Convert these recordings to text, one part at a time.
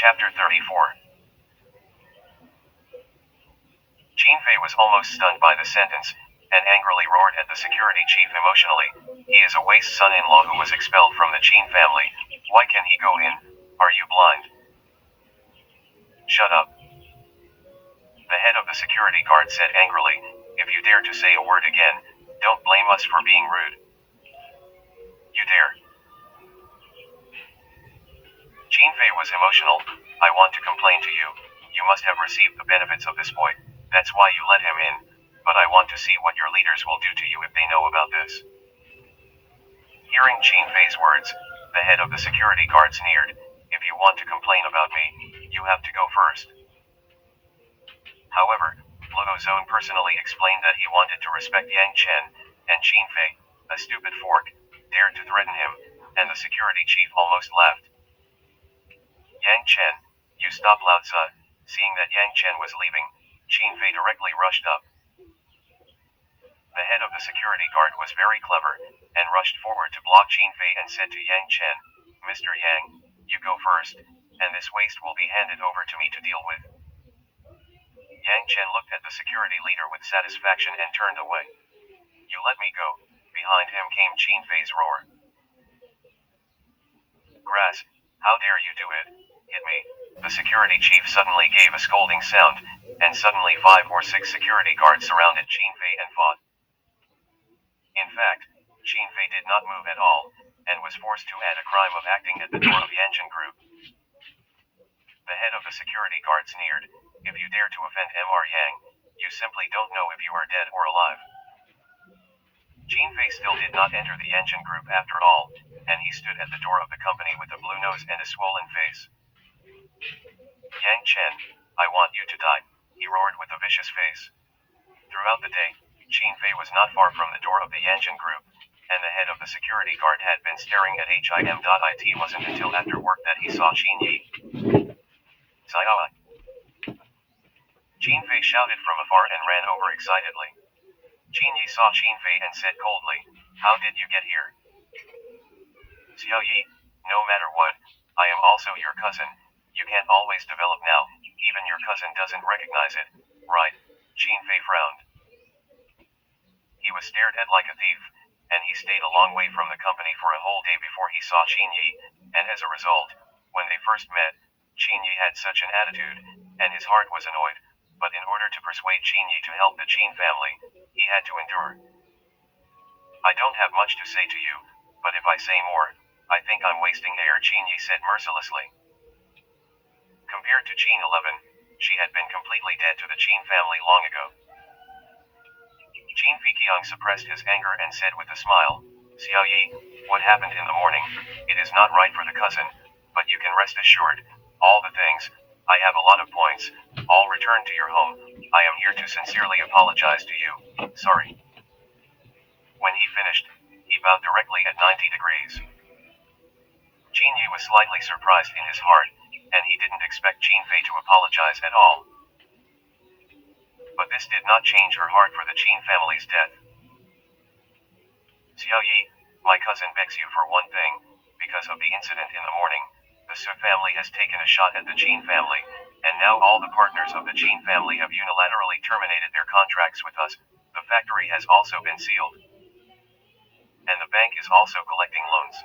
Chapter 34. Fei was almost stunned by the sentence, and angrily roared at the security chief emotionally. He is a waste son-in-law who was expelled from the Qin family. Why can he go in? Are you blind? Shut up. The head of the security guard said angrily. If you dare to say a word again, don't blame us for being rude. You dare. Fei was emotional. I want to complain to you. You must have received the benefits of this boy. That's why you let him in. But I want to see what your leaders will do to you if they know about this. Hearing Fei's words, the head of the security guard sneered. If you want to complain about me, you have to go first. However, Luo Zone personally explained that he wanted to respect Yangchen, and Fei, a stupid fork, dared to threaten him, and the security chief almost laughed. Yangchen, you stop Lao Tzu. Seeing that Yangchen was leaving, Fei directly rushed up. The head of the security guard was very clever, and rushed forward to block Fei and said to Yangchen, Mr. Yang, you go first, and this waste will be handed over to me to deal with. Yangchen looked at the security leader with satisfaction and turned away. You let me go. Behind him came Fei's roar. Grass, how dare you do it? Hit me. The security chief suddenly gave a scolding sound, and suddenly 5 or 6 security guards surrounded Fei and fought. In fact, Fei did not move at all, and was forced to add a crime of acting at the door of Yangchen group. The head of the security guard sneered. If you dare to offend Mr. Yang, you simply don't know if you are dead or alive. Fei still did not enter the Yangchen group after all, and he stood at the door of the company with a blue nose and a swollen face. Yangchen, I want you to die, he roared with a vicious face. Throughout the day, Fei was not far from the door of the Yangchen group, and the head of the security guard had been staring at him. It wasn't until after work that he saw Qin Yi. Xiaoai. Fei shouted from afar and ran over excitedly. Qin Yi saw Fei and said coldly, How did you get here? Xiao Yi, no matter what, I am also your cousin. You can't always develop now, even your cousin doesn't recognize it, right? Fei frowned. He was stared at like a thief, and he stayed a long way from the company for a whole day before he saw Qin Yi, and as a result, when they first met, Qin Yi had such an attitude, and his heart was annoyed, but in order to persuade Qin Yi to help the Qin family, he had to endure. I don't have much to say to you, but if I say more, I think I'm wasting air, Qin Yi said mercilessly. Compared to Qin 11, she had been completely dead to the Qin family long ago. Qin Fiqiang suppressed his anger and said with a smile, Xiao Yi, what happened in the morning, it is not right for the cousin, but you can rest assured, all the things, I have a lot of points, all return to your home, I am here to sincerely apologize to you, sorry. When he finished, he bowed directly at 90 degrees. Qin Yi was slightly surprised in his heart, and he didn't expect Fei to apologize at all. But this did not change her heart for the Qin family's death. Xiao Yi, my cousin begs you for one thing, because of the incident in the morning, the Su family has taken a shot at the Qin family, and now all the partners of the Qin family have unilaterally terminated their contracts with us. The factory has also been sealed, and the bank is also collecting loans.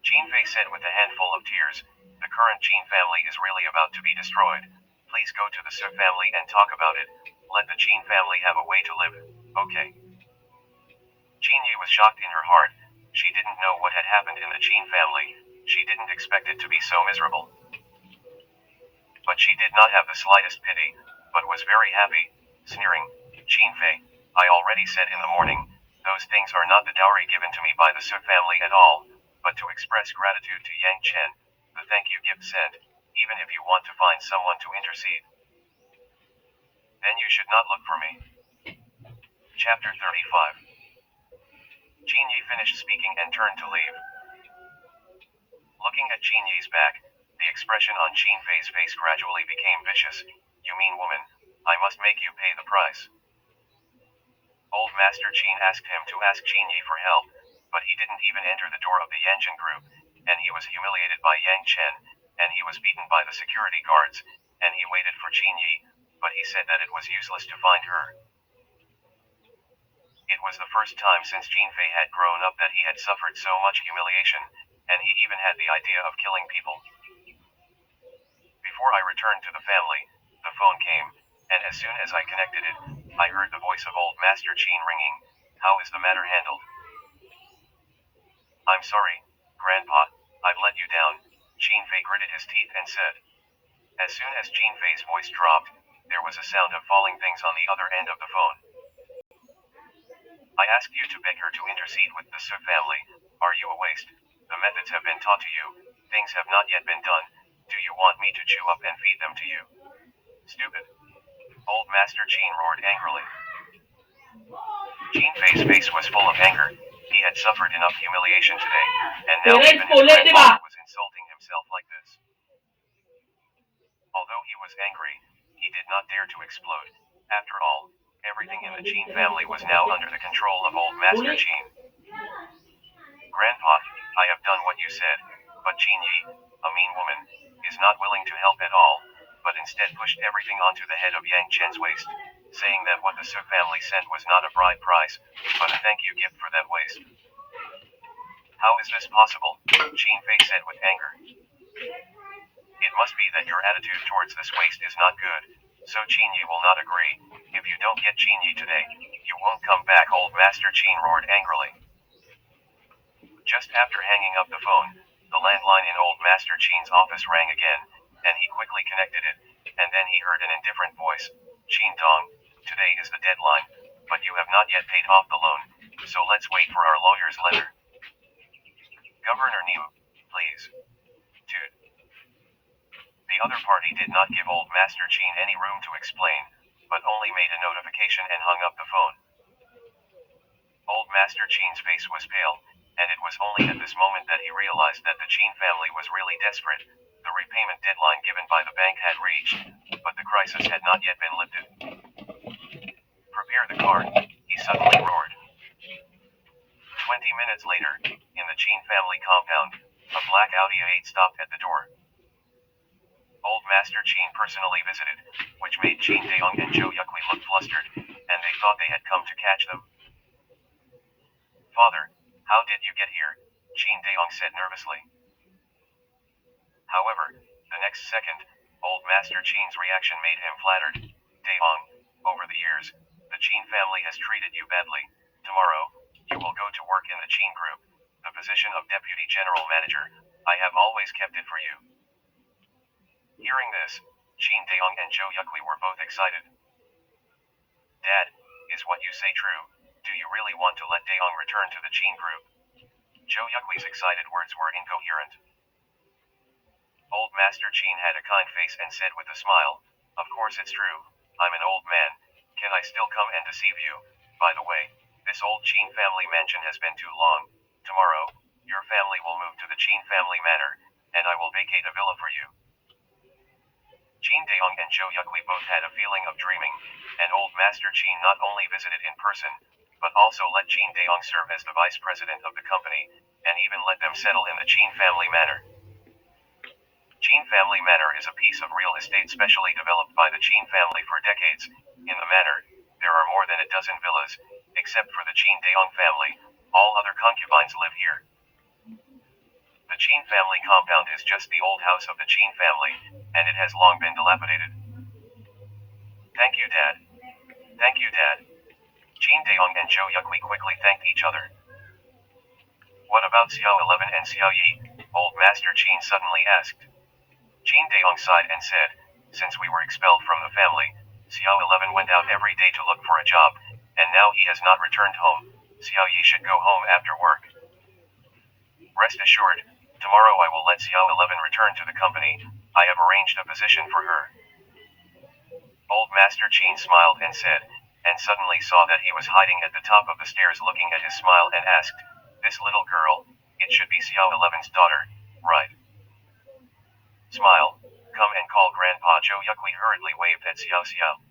Fei said with a handful of tears, the current Qin family is really about to be destroyed. Please go to the Su family and talk about it. Let the Qin family have a way to live, okay? Qin Yi was shocked in her heart. She didn't know what had happened in the Qin family. She didn't expect it to be so miserable. But she did not have the slightest pity, but was very happy, sneering, Fei, I already said in the morning, those things are not the dowry given to me by the Su family at all, but to express gratitude to Yangchen, the thank you gift sent, even if you want to find someone to intercede. Then you should not look for me. Chapter 35. Qin Yi finished speaking and turned to leave. Looking at Qin Yi's back, the expression on Qin Fei's face gradually became vicious. You mean woman, I must make you pay the price. Old Master Qin asked him to ask Qin Yi for help, but he didn't even enter the door of the Yangchen group, and he was humiliated by Yangchen, and he was beaten by the security guards, and he waited for Qin Yi, but he said that it was useless to find her. It was the first time since Qin Fei had grown up that he had suffered so much humiliation, and he even had the idea of killing people. Before I returned to the family, the phone came, and as soon as I connected it, I heard the voice of old Master Qin ringing. How is the matter handled? I'm sorry, Grandpa, I've let you down, Qin Fei gritted his teeth and said. As soon as Qin Fei's voice dropped, there was a sound of falling things on the other end of the phone. I asked you to beg her to intercede with the Su family. Are you a waste? The methods have been taught to you, things have not yet been done. Do you want me to chew up and feed them to you? Stupid. Old Master Qin roared angrily. Qin Fei's face was full of anger. He had suffered enough humiliation today, and now even his grandfather was insulting himself like this. Although he was angry, he did not dare to explode. After all, everything in the Qin family was now under the control of old Master Qin. Grandpa, I have done what you said, but Qin Yi, a mean woman, is not willing to help at all, but instead pushed everything onto the head of Yangchen's waist, saying that what the Su family sent was not a bride price, but a thank you gift for that waist. How is this possible? Qin Fei said with anger. It must be that your attitude towards this waist is not good, so Qin Yi will not agree. If you don't get Qin Yi today, you won't come back, old Master Qin roared angrily. Just after hanging up the phone, the landline in old Master Qin's office rang again, and he quickly connected it, and then he heard an indifferent voice. Qin Dong, today is the deadline, but you have not yet paid off the loan, so let's wait for our lawyer's letter. Governor Niu, please. Dude. The other party did not give old Master Qin any room to explain, but only made a notification and hung up the phone. Old Master Qin's face was pale, and it was only at this moment that he realized that the Qin family was really desperate. The repayment deadline given by the bank had reached, but the crisis had not yet been lifted. Prepare the car, he suddenly roared. 20 minutes later, in the Qin family compound, a black Audi A8 stopped at the door. Old Master Qin personally visited, which made Qin Deong and Zhou Yuqi look flustered, and they thought they had come to catch them. Father, how did you get here? Qin Deong said nervously. However, the next second, old Master Qin's reaction made him flattered. Deong, over the years, the Qin family has treated you badly. Tomorrow, you will go to work in the Qin group, the position of Deputy General Manager. I have always kept it for you. Hearing this, Qin Deong and Zhou Yuqi were both excited. Dad, is what you say true? Do you really want to let Deong return to the Qin group? Zhou Yuqi's excited words were incoherent. Old Master Qin had a kind face and said with a smile, of course it's true, I'm an old man, can I still come and deceive you? By the way, this old Qin family mansion has been too long. Tomorrow, your family will move to the Qin family manor, and I will vacate a villa for you. Qin Deong and Zhou Yuqi both had a feeling of dreaming, and old Master Qin not only visited in person, but also let Qin Deong serve as the vice president of the company, and even let them settle in the Qin family manor. Qin family manor is a piece of real estate specially developed by the Qin family for decades. In the manor, there are more than a dozen villas, except for the Qin Deong family. All other concubines live here. The Qin family compound is just the old house of the Qin family, and it has long been dilapidated. Thank you, Dad. Thank you, Dad. Qin Deong and Zhou Yuqi quickly thanked each other. What about Xiao 11 and Xiao Yi? Old Master Qin suddenly asked. Qin Deong sighed and said, since we were expelled from the family, Xiao 11 went out every day to look for a job, and now he has not returned home. Xiao Yi should go home after work. Rest assured, tomorrow I will let Xiao 11 return to the company. I have arranged a position for her. Old Master Qin smiled and said, and suddenly saw that he was hiding at the top of the stairs looking at his smile and asked, this little girl, it should be Xiao 11's daughter, right? Smile, come and call Grandpa. Zhou Yuqi hurriedly waved at Xiao Xiao.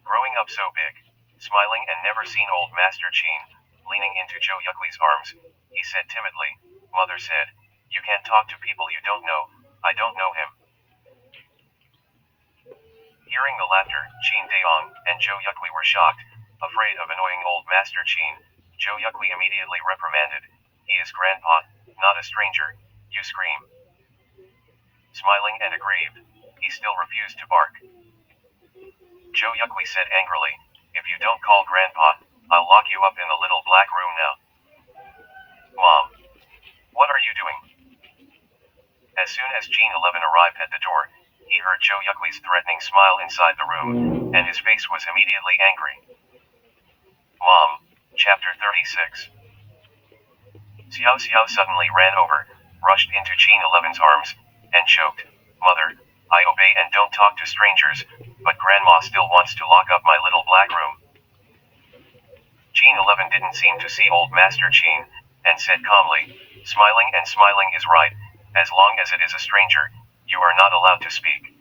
Growing up so big, smiling and never seen old Master Qin, leaning into Zhou Yuqi's arms, he said timidly, Mother said, you can't talk to people you don't know. I don't know him. Hearing the laughter, Qin Deong and Zhou Yuqi were shocked. Afraid of annoying old Master Qin, Zhou Yuqi immediately reprimanded. He is grandpa, not a stranger. You scream. Smiling and aggrieved, he still refused to bark. Zhou Yuqi said angrily, if you don't call grandpa, I'll lock you up in the little black room now. Mom, what are you doing? As soon as Gene 11 arrived at the door, he heard Zhou Yuqi's threatening smile inside the room, and his face was immediately angry. Mom, Chapter 36. Xiao Xiao suddenly ran over, rushed into Gene 11's arms, and choked. Mother, I obey and don't talk to strangers, but Grandma still wants to lock up my little black room. Gene 11 didn't seem to see old Master Qin, and said calmly, smiling is right, as long as it is a stranger, you are not allowed to speak.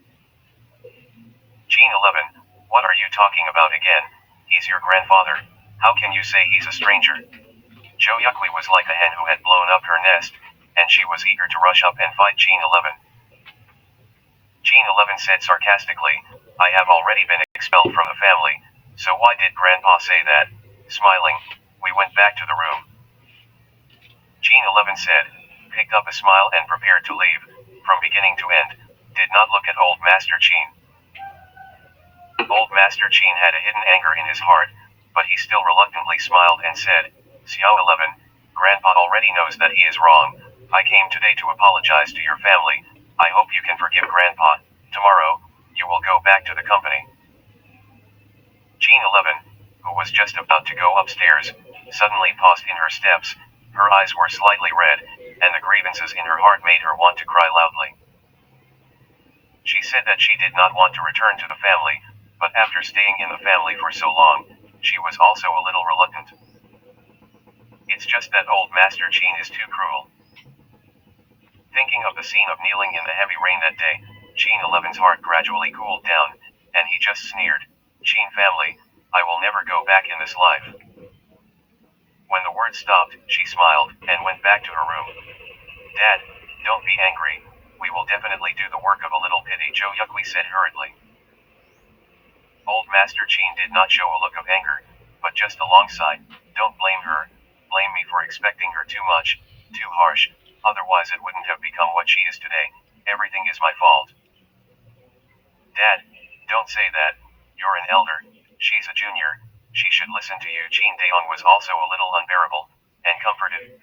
Gene 11, what are you talking about again? He's your grandfather. How can you say he's a stranger? Zhou Yuqi was like a hen who had blown up her nest, and she was eager to rush up and fight Gene 11. Gene 11 said sarcastically, I have already been expelled from the family, so why did Grandpa say that? Smiling, we went back to the room. Gene 11 said, picked up a smile and prepared to leave, from beginning to end, did not look at old Master Qin. Old Master Qin had a hidden anger in his heart, but he still reluctantly smiled and said, Xiao 11, Grandpa already knows that he is wrong. I came today to apologize to your family. I hope you can forgive Grandpa. Tomorrow, you will go back to the company. Gene 11, who was just about to go upstairs, suddenly paused in her steps. Her eyes were slightly red, and the grievances in her heart made her want to cry loudly. She said that she did not want to return to the family, but after staying in the family for so long, she was also a little reluctant. It's just that old Master Qin is too cruel. Thinking of the scene of kneeling in the heavy rain that day, Gene 11's heart gradually cooled down, and he just sneered, Qin family, I will never go back in this life. When the words stopped, she smiled, and went back to her room. Dad, don't be angry, we will definitely do the work of a little pity, Zhou Yuqi said hurriedly. Old Master Qin did not show a look of anger, but just a long sigh. Don't blame her, blame me for expecting her too much, too harsh, otherwise it wouldn't have become what she is today, everything is my fault. Dad, don't say that, you're an elder, she's a junior, she should listen to you. Qin Deong was also a little unbearable, and comforted.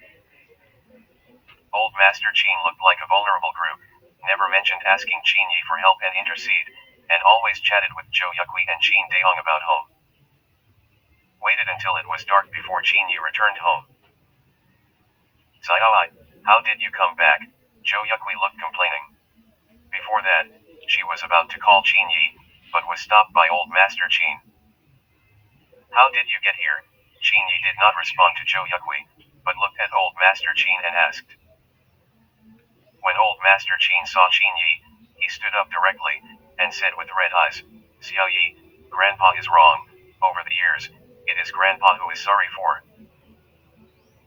Old Master Qin looked like a vulnerable group, never mentioned asking Qin Yi for help and intercede, and always chatted with Zhou Yuqi and Qin Deong about home. Waited until it was dark before Qin Yi returned home. Xiaoi, how did you come back? Zhou Yuqi looked complaining. Before that, she was about to call Qin Yi, but was stopped by old Master Qin. How did you get here? Qin Yi did not respond to Zhou Yuqi, but looked at old Master Qin and asked. When old Master Qin saw Qin Yi, he stood up directly, and said with red eyes, Xiao Yi, Grandpa is wrong, over the years, it is Grandpa who is sorry for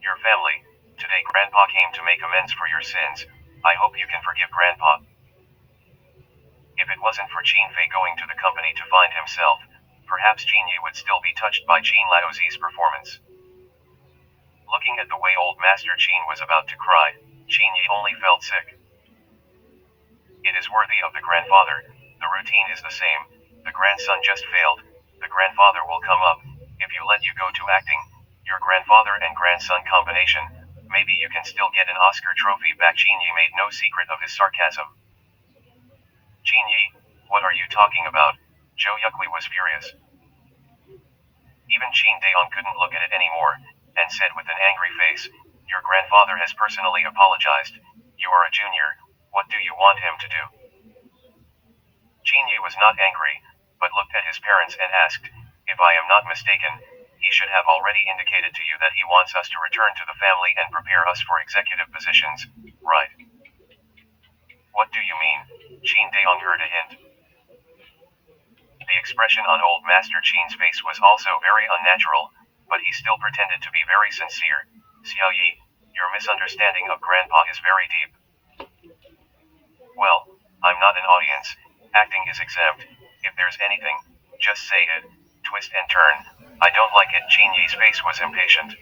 your family. Today Grandpa came to make amends for your sins. I hope you can forgive Grandpa. If it wasn't for Qin Fei going to the company to find himself, perhaps Qin Yi would still be touched by Qin Laozi's performance. Looking at the way old Master Qin was about to cry, Qin Yi only felt sick. It is worthy of the grandfather, the routine is the same, the grandson just failed, the grandfather will come up, if you let you go to acting, your grandfather and grandson combination, maybe you can still get an Oscar trophy back. Qin Yi made no secret of his sarcasm. Qin Yi, what are you talking about? Zhou Yuqi was furious. Even Qin Deong couldn't look at it anymore, and said with an angry face, your grandfather has personally apologized, you are a junior, what do you want him to do? Qin Yi was not angry, but looked at his parents and asked, if I am not mistaken, he should have already indicated to you that he wants us to return to the family and prepare us for executive positions, right? What do you mean? Qin Deong heard a hint. The expression on old Master Qin's face was also very unnatural, but he still pretended to be very sincere. Xiao Yi, your misunderstanding of Grandpa is very deep. Well, I'm not an audience, acting is exempt, If there's anything, just say it. Twist and turn. I don't like it. Qin Yi's face was impatient.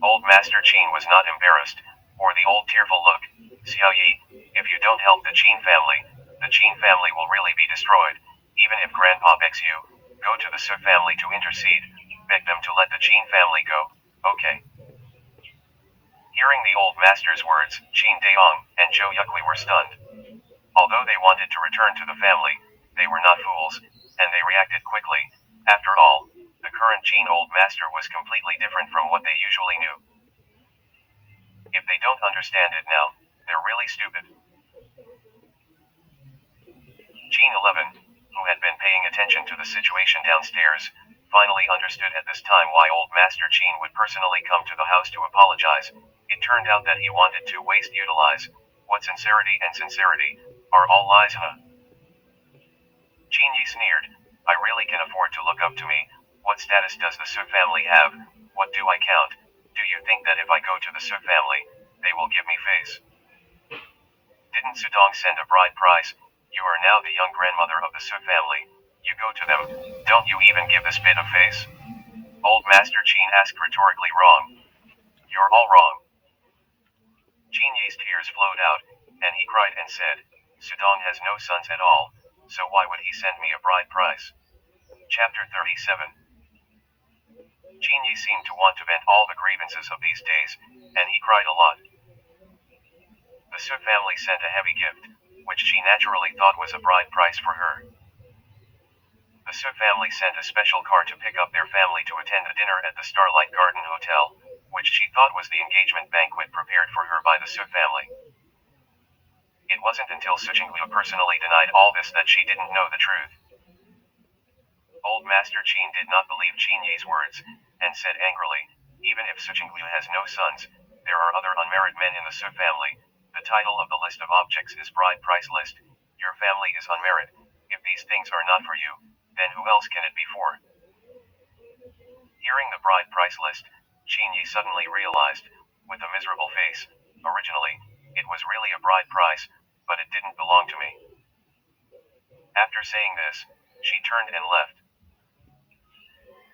Old Master Qin was not embarrassed, or the old tearful look. Xiao Yi, if you don't help the Qin family, the Qin family will really be destroyed. Even if Grandpa begs you, go to the Su family to intercede. Beg them to let the Qin family go. Okay. Hearing the old master's words, Qin Deong and Zhou Yukui were stunned. Although they wanted to return to the family, they were not fools, and they reacted quickly. After all, the current Qin old master was completely different from what they usually knew. If they don't understand it now, they're really stupid. Qin 11, who had been paying attention to the situation downstairs, finally understood at this time why old Master Qin would personally come to the house to apologize. It turned out that he wanted to utilize. What sincerity and sincerity are all lies, huh? Qin Yi sneered. I really can afford to look up to me. What status does the Su family have? What do I count? Do you think that if I go to the Su family, they will give me face? Didn't Sudong send a bride price? You are now the young grandmother of the Su family. You go to them, don't you even give this bit of face? Old Master Qin asked rhetorically. Wrong. You're all wrong. Qin Yi's tears flowed out, and he cried and said, Sudong has no sons at all, so why would he send me a bride price? Chapter 37. Qin Yi seemed to want to vent all the grievances of these days, and he cried a lot. The Su family sent a heavy gift, which she naturally thought was a bride price for her. The Su family sent a special car to pick up their family to attend a dinner at the Starlight Garden Hotel, which she thought was the engagement banquet prepared for her by the Su family. It wasn't until Su Qinglu personally denied all this that she didn't know the truth. Old Master Qin did not believe Qin Yi's words, and said angrily, even if Su Qinglu has no sons, there are other unmarried men in the Su family. The title of the list of objects is bride price list. Your family is unmarried. If these things are not for you, then who else can it be for? Hearing the bride price list, Qin Yi suddenly realized, with a miserable face, originally, it was really a bride price, but it didn't belong to me. After saying this, she turned and left.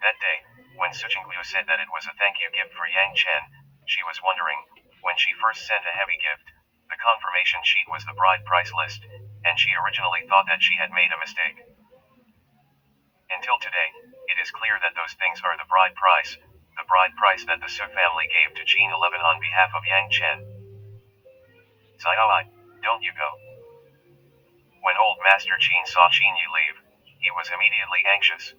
That day, when Su Qinglu said that it was a thank you gift for Yangchen, she was wondering, when she first sent a heavy gift, the confirmation sheet was the bride price list, and she originally thought that she had made a mistake. Until today, it is clear that those things are the bride price that the Su family gave to Qin 11 on behalf of Yangchen. Xiaoi, don't you go. When old Master Qin saw Qin Yi leave, he was immediately anxious.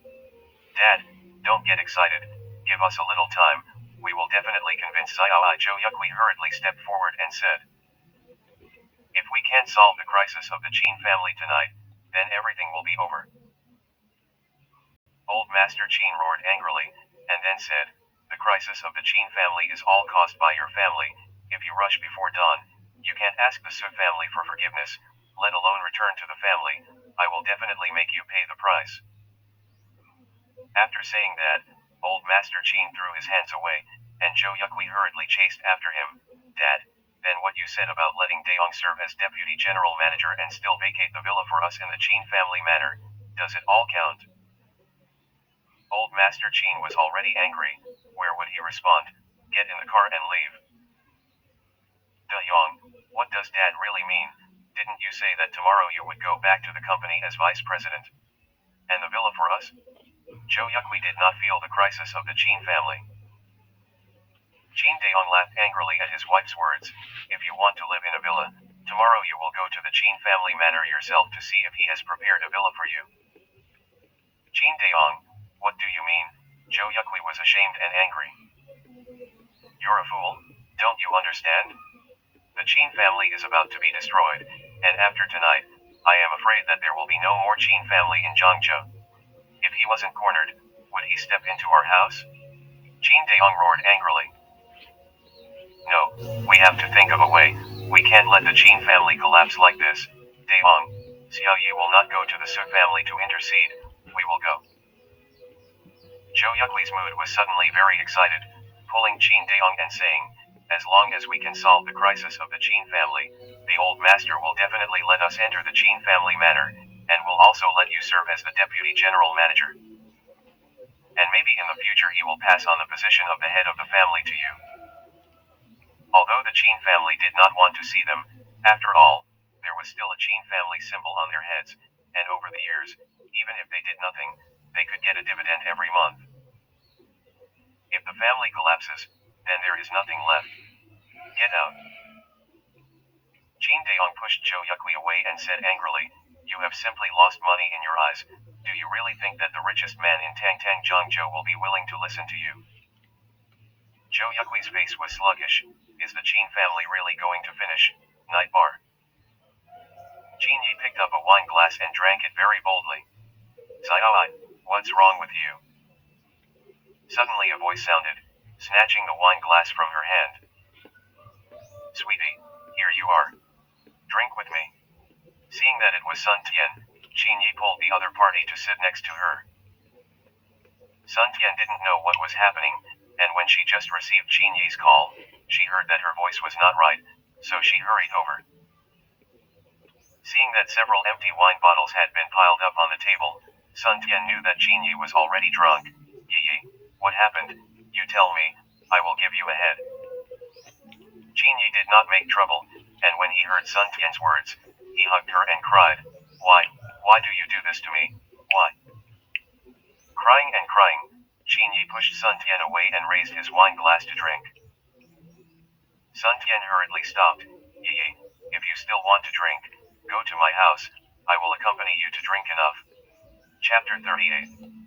Dad, don't get excited, give us a little time, we will definitely convince Xiaoi. Zhou Yukui hurriedly stepped forward and said, if we can't solve the crisis of the Qin family tonight, then everything will be over. Old Master Qin roared angrily, and then said, the crisis of the Qin family is all caused by your family. If you rush before dawn, you can't ask the Su family for forgiveness, let alone return to the family. I will definitely make you pay the price. After saying that, old Master Qin threw his hands away, and Zhou Yukui hurriedly chased after him. Dad, then what you said about letting Deong serve as deputy general manager and still vacate the villa for us in the Qin family manor, does it all count? Old Master Qin was already angry. Where would he respond? Get in the car and leave. De Yong, what does Dad really mean? Didn't you say that tomorrow you would go back to the company as vice president? And the villa for us? Zhou Yukui did not feel the crisis of the Qin family. Qin Deong laughed angrily at his wife's words. If you want to live in a villa, tomorrow you will go to the Qin family manor yourself to see if he has prepared a villa for you. Qin Deong, what do you mean? Zhou Yukui was ashamed and angry. You're a fool, don't you understand? The Qin family is about to be destroyed, and after tonight, I am afraid that there will be no more Qin family in Zhangzhou. If he wasn't cornered, would he step into our house? Qin Deong roared angrily. No, we have to think of a way. We can't let the Qin family collapse like this. Deong, Xiao Yi will not go to the Su family to intercede. We will go. Zhou Yukui's mood was suddenly very excited, pulling Qin Deong and saying, as long as we can solve the crisis of the Qin family, the old master will definitely let us enter the Qin family manor, and will also let you serve as the deputy general manager. And maybe in the future he will pass on the position of the head of the family to you. Although the Qin family did not want to see them, after all, there was still a Qin family symbol on their heads, and over the years, even if they did nothing, they could get a dividend every month. If the family collapses, then there is nothing left. Get out. Qin Daong pushed Zhou Yuqi away and said angrily, "You have simply lost money in your eyes. Do you really think that the richest man in Tangtang Zhangzhou will be willing to listen to you?" Zhou Yuqi's face was sluggish. Is the Qin family really going to finish? Night bar. Qin Yi picked up a wine glass and drank it very boldly. "Xiaoi, what's wrong with you?" Suddenly a voice sounded, snatching the wine glass from her hand. "Sweetie, here you are. Drink with me." Seeing that it was Sun Tian, Qin Yi pulled the other party to sit next to her. Sun Tian didn't know what was happening, and when she just received Qin Yi's call, she heard that her voice was not right, so she hurried over. Seeing that several empty wine bottles had been piled up on the table, Sun Tian knew that Qin Yi was already drunk. "Yi, what happened? You tell me, I will give you a head." Qin Yi did not make trouble, and when he heard Sun Tian's words, he hugged her and cried, Why do you do this to me? Why?" Crying and crying, Qin Yi pushed Sun Tian away and raised his wine glass to drink. Sun Tian hurriedly stopped. "Yi, if you still want to drink, go to my house, I will accompany you to drink enough." Chapter 38.